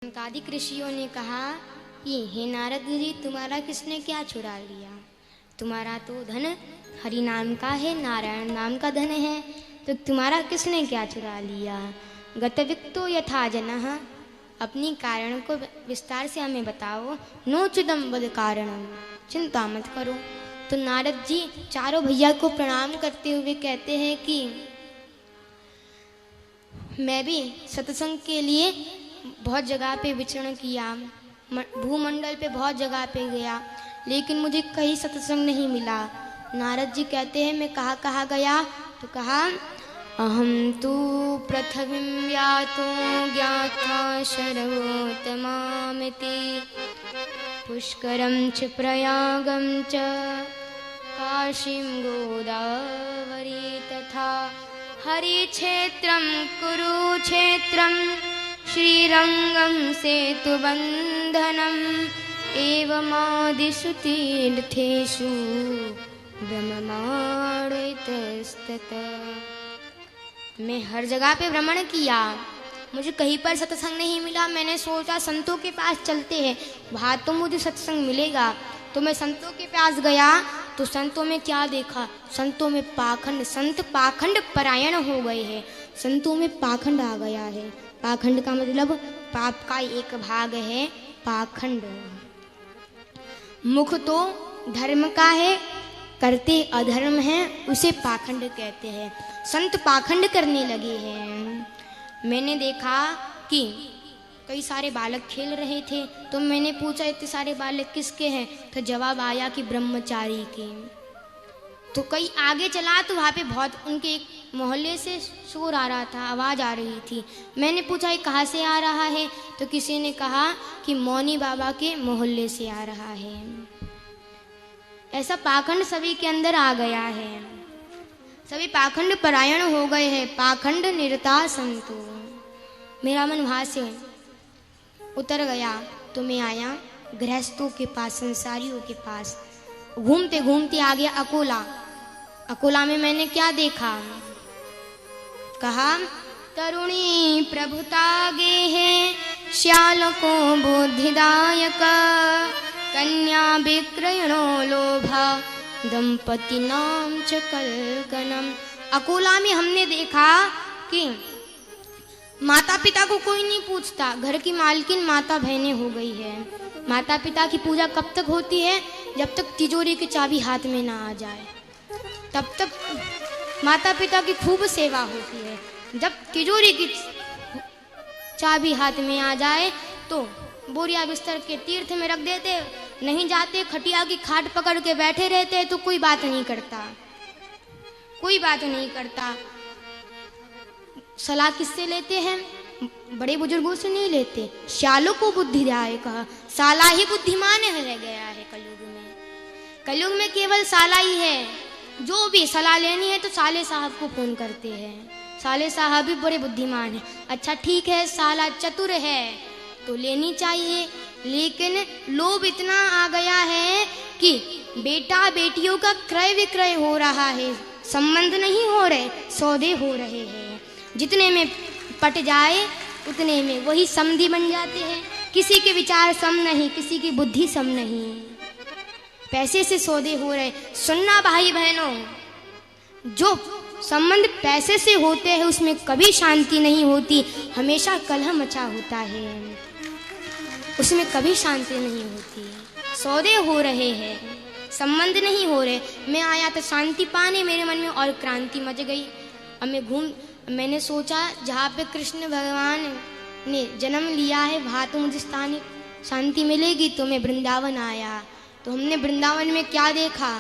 सनकादिक ऋषियों ने कहा कि हे नारद जी, तुम्हारा किसने क्या चुरा लिया? तुम्हारा तो धन हरि नाम का है, नारायण नाम का धन है, तो तुम्हारा किसने क्या चुरा लिया? गतविक्तो यथा जनः, अपनी कारण को विस्तार से हमें बताओ। नोचिदम वद कारणम, चिंता मत करो। तो नारद जी चारों भैया को प्रणाम करते हुए कहते हैं कि मैं भी सत्संग के लिए बहुत जगह पे विचरण किया, भूमंडल पे बहुत जगह पे गया, लेकिन मुझे कहीं सत्संग नहीं मिला। नारद जी कहते हैं मैं कहाँ गया? तो कहा अहम तु पृथ्वीं व्यातो ज्ञाता सर्वोत्तमामिति पुष्करं च प्रयागं च काशीं गोदावरी तथा हरिक्षेत्रं कुरुक्षेत्रं श्रीरंगं सेतुबन्धनम् एवमादिषु तीर्थेषु ब्रह्ममाणितस्ततः। मैं हर जगह पे भ्रमण किया, मुझे कहीं पर सत्संग नहीं मिला। मैंने सोचा संतों के पास चलते हैं, वहाँ तो मुझे सत्संग मिलेगा। तो मैं संतों के पास गया तो संतों में क्या देखा? संतों में पाखंड, संत पाखंड परायण हो गए हैं। संतों में पाखंड आ गया है। पाखंड का मतलब पाप का एक भाग है पाखंड। मुख तो धर्म का है, करते अधर्म है, उसे पाखंड कहते हैं। संत पाखंड करने लगे हैं। मैंने देखा कि कई सारे बालक खेल रहे थे, तो मैंने पूछा इतने सारे बालक किसके हैं? तो जवाब आया कि ब्रह्मचारी के। तो कई आगे चला तो वहाँ पे बहुत उनके एक मोहल्ले से शोर आ रहा था, आवाज़ आ रही थी। मैंने पूछा ये कहाँ से आ रहा है? तो किसी ने कहा कि मौनी बाबा के मोहल्ले से आ रहा है। ऐसा पाखंड सभी के अंदर आ गया है, सभी पाखंड परायण हो गए हैं। पाखंड निरता संतो। मेरा मन वहाँ से उतर गया तो मैं आया गृहस्थों के पास, संसारियों के पास। घूमते घूमते आ गया अकोला। अकोला में मैंने क्या देखा? कहा तरुणी प्रभुता गेहे श्यालको बुद्धिदायक कन्या विक्रयणो लोभा दंपति नाम च कलकनम। अकोला में हमने देखा कि माता पिता को कोई नहीं पूछता। घर की मालकिन माता बहनें हो गई है। माता पिता की पूजा कब तक होती है? जब तक तिजोरी की चाबी हाथ में ना आ जाए, तब तक माता पिता की खूब सेवा होती है। जब तिजोरी की चाबी हाथ में आ जाए तो बोरिया बिस्तर के तीर्थ में रख देते, नहीं जाते, खटिया की खाट पकड़ के बैठे रहते, तो कोई बात नहीं करता, कोई बात नहीं करता। सलाह किससे लेते हैं? बड़े बुजुर्गों से नहीं लेते। श्यालों को बुद्धि दिया कहा, साला ही बुद्धिमान रह गया है कलयुग में। कलयुग में केवल साला ही है। जो भी सलाह लेनी है तो साले साहब को फोन करते हैं। साले साहब भी बड़े बुद्धिमान है। अच्छा ठीक है, साला चतुर है तो लेनी चाहिए, लेकिन लोभ इतना आ गया है कि बेटा बेटियों का क्रय विक्रय हो रहा है, संबंध नहीं हो रहे, सौदे हो रहे हैं। जितने में पट जाए उतने में वही समधी बन जाते हैं। किसी के विचार सम नहीं, किसी की बुद्धि सम नहीं, पैसे से सौदे हो रहे। सुनना भाई बहनों, जो संबंध पैसे से होते हैं उसमें कभी शांति नहीं होती, हमेशा कलह मचा होता है, उसमें कभी शांति नहीं होती। सौदे हो रहे हैं, संबंध नहीं हो रहे। मैं आया तो शांति पाने, मेरे मन में और क्रांति मच गई। अब मैंने सोचा जहाँ पे कृष्ण भगवान ने जन्म लिया है वहाँ तो मुझे स्थानिक शांति मिलेगी, तो मैं वृंदावन आया। तो हमने वृंदावन में क्या देखा?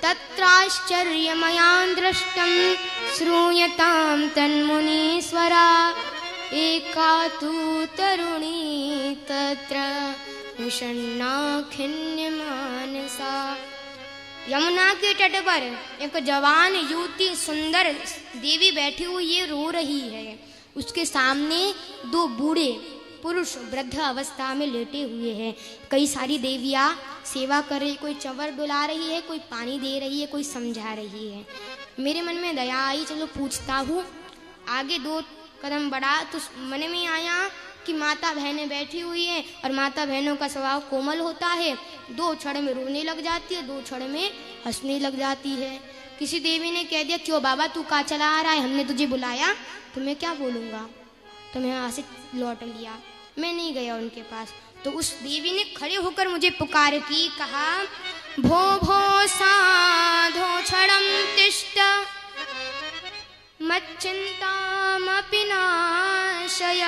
तत्राश्चर्यमयां दृष्टं श्रूयतां तन्मुनीश्वरा एका तु तरुणी तत्र विषण्णा खिन्यमानसा। यमुना के तट पर एक जवान युवती सुंदर देवी बैठी हुई ये रो रही है। उसके सामने दो बूढ़े पुरुष वृद्ध अवस्था में लेटे हुए हैं। कई सारी देवियाँ सेवा कर रही, कोई चंवर डुला रही है, कोई पानी दे रही है, कोई समझा रही है। मेरे मन में दया आई, चलो पूछता हूँ। आगे 2 कदम बढ़ा तो मन में आया कि माता बहनें बैठी हुई हैं और माता बहनों का स्वभाव कोमल होता है, दो क्षण में रोने लग जाती है, दो क्षण में हंसने लग जाती है। किसी देवी ने कह दिया, क्यों बाबा तू कहाँ चला आ रहा है, हमने तुझे बुलाया, तो मैं क्या बोलूँगा, तो मैं वहाँ से लौट लिया, मैं नहीं गया उनके पास। तो उस देवी ने खड़े होकर मुझे पुकार की, कहा भो भो साधो क्षणं तिष्ठ मच्चिन्तामपि नाशय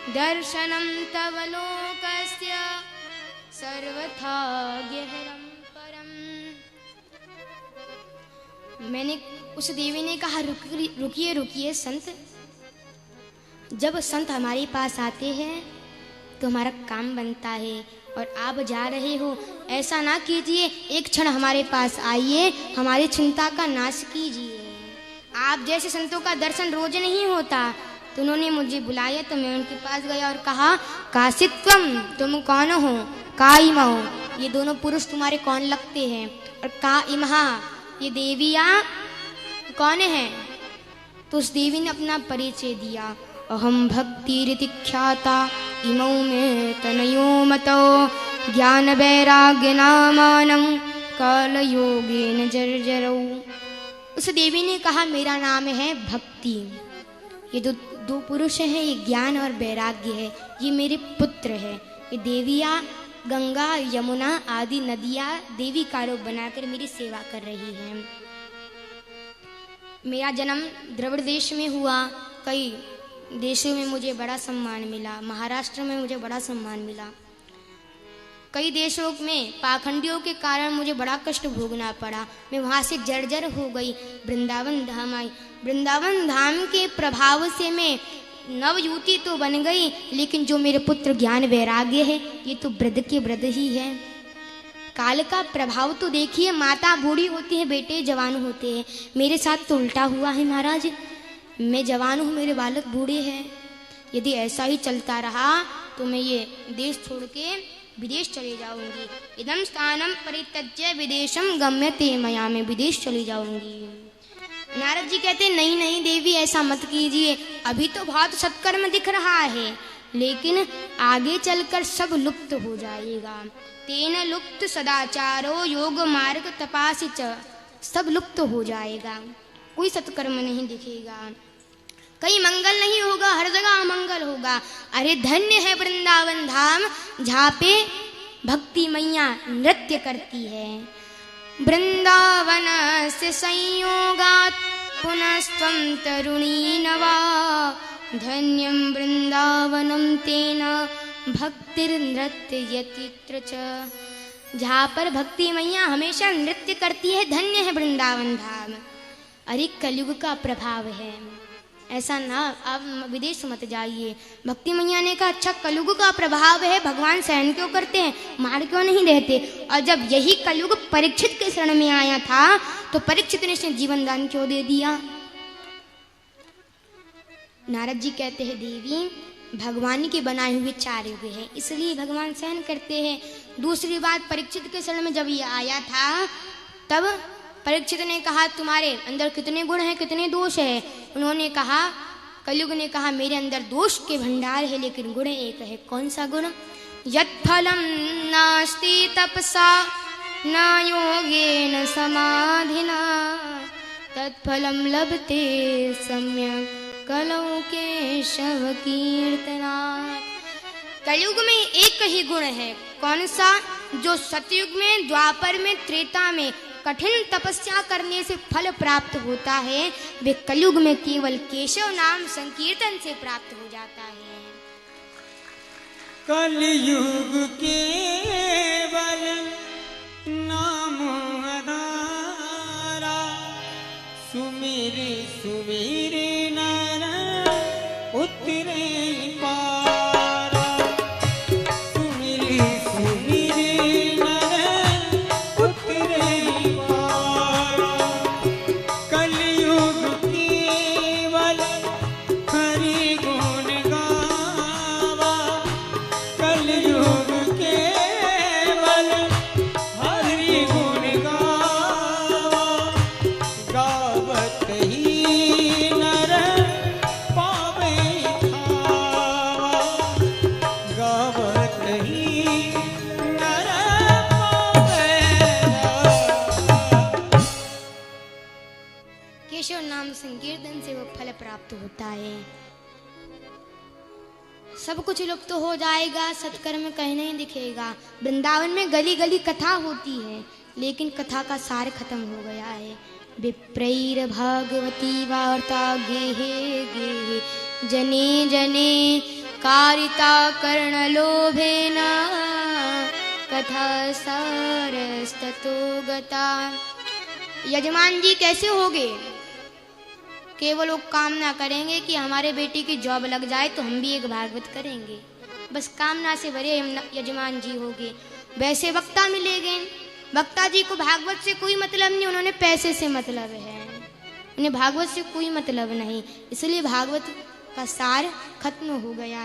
दर्शनं तव लोकस्य सर्वथा गेहरं परम। मैंने उस देवी ने कहा, रुकिए रुकिए संत, जब संत हमारे पास आते हैं तो हमारा काम बनता है, और आप जा रहे हो ऐसा ना कीजिए, एक क्षण हमारे पास आइए, हमारी चिंता का नाश कीजिए। आप जैसे संतों का दर्शन रोज नहीं होता। तो उन्होंने मुझे बुलाया, तो मैं उनके पास गया और कहा, कासित्वम, तुम कौन हो, का इमा हो, ये दोनों पुरुष तुम्हारे कौन लगते हैं, और का इमहा, ये देविया कौन है। तो उस देवी ने अपना परिचय दिया, अहम भक्ति ख्याता इमौ में तनयो मतो ज्ञान वैराग्य नामानं कालयोगेन जर्जरौ। उस देवी ने कहा, मेरा नाम है भक्ति, ये दो पुरुष हैं, ये ज्ञान और वैराग्य है, ये मेरे पुत्र है। ये देवियाँ गंगा यमुना आदि नदियाँ देवी का रूप बनाकर मेरी सेवा कर रही हैं। मेरा जन्म द्रविड़ देश में हुआ, कई देशों में मुझे बड़ा सम्मान मिला, महाराष्ट्र में मुझे बड़ा सम्मान मिला, कई देशों में पाखंडियों के कारण मुझे बड़ा कष्ट भोगना पड़ा, मैं वहाँ से जर्जर हो गई, वृंदावन धाम आई। वृंदावन धाम के प्रभाव से मैं नवयुवती तो बन गई, लेकिन जो मेरे पुत्र ज्ञान वैराग्य है, ये तो वृद्ध के वृद्ध ही है। काल का प्रभाव तो देखिए, माता बूढ़ी होती है, बेटे जवान होते हैं, मेरे साथ तो उल्टा हुआ है महाराज, मैं जवान हूँ, मेरे बालक बूढ़े हैं। यदि ऐसा ही चलता रहा तो मैं ये देश छोड़ के विदेश चले जाऊंगी। इदम स्थानम परित्यज्य विदेशम गम्यते मया, मैं विदेश चली जाऊंगी। नारद जी कहते, नहीं नहीं देवी, ऐसा मत कीजिए, अभी तो बहुत सत्कर्म दिख रहा है, लेकिन आगे चलकर सब लुप्त हो जाएगा। तेन लुप्त सदाचारो योग मार्ग तपासी च, सब लुप्त हो जाएगा, कोई सत्कर्म नहीं दिखेगा, कहीं मंगल नहीं होगा, हर जगह अमंगल होगा। अरे धन्य है वृंदावन धाम, जहाँ पे भक्ति मैया नृत्य करती है। वृंदावन से संयोगात पुनस्त्वं तरुणी नवा, धन्यं वृंदावनं तेन भक्तिर्नृत्ययति च। जहाँ पर भक्ति मैया हमेशा नृत्य करती है, धन्य है वृंदावन धाम। अरे कलयुग का प्रभाव है, ऐसा ना, आप विदेश मत जाइए। भक्ति मैया ने कहा, अच्छा कलयुग का प्रभाव है, भगवान सहन क्यों करते हैं, मार क्यों नहीं देते। और जब यही कलयुग परीक्षित के शरण में आया था, तो परीक्षित ने जीवन दान क्यों दे दिया। नारद जी कहते हैं, देवी भगवान के बनाए हुए 4 युग है, इसलिए भगवान सहन करते हैं। दूसरी बात, परीक्षित के शरण में जब ये आया था, तब परीक्षित ने कहा, तुम्हारे अंदर कितने गुण हैं, कितने दोष है। उन्होंने कहा, कलयुग ने कहा, मेरे अंदर दोष के भंडार है, लेकिन गुण एक है। कौन सा गुण। यत् फलं नास्ति तपसा न योगेन समाधिना तत्फलं लभते सम्यक् कलौ केशव कीर्तनात्। कलयुग में एक ही गुण है। कौन सा। जो सतयुग में, द्वापर में, त्रेता में कठिन तपस्या करने से फल प्राप्त होता है, वे कलयुग में केवल केशव नाम संकीर्तन से प्राप्त हो जाता है। कलयुग केवल नाम आधारा, सुमिर सुमिर नर उतरे पारा, सुमिर सुमिर नर उतरे पारा। कलयुग केवल हरि गुण गावा, कलयुग केवल हरि गुण गावा। गावत ही नर पावे खावा, कहीं नर पावेगा। केशव नाम संकीर्तन से वो फल प्राप्त होता है। सब कुछ लुप्त हो जाएगा, सत्कर्म कहीं नहीं दिखेगा। वृंदावन में गली गली कथा होती है, लेकिन कथा का सार खत्म हो गया है। विप्रैर भागवती वार्ता गेहे गेहे जने जने कारिता कर्ण लोभेन कथा सारस्ततो गता। यजमान जी कैसे होगे? केवल वो कामना करेंगे कि हमारे बेटी की जॉब लग जाए तो हम भी एक भागवत करेंगे, बस कामना से भरे यजमान जी होंगे। वैसे वक्ता मिलेंगे, वक्ता जी को भागवत से कोई मतलब नहीं, उन्होंने पैसे से मतलब है, उन्हें भागवत से कोई मतलब नहीं, इसलिए भागवत का सार खत्म हो गया।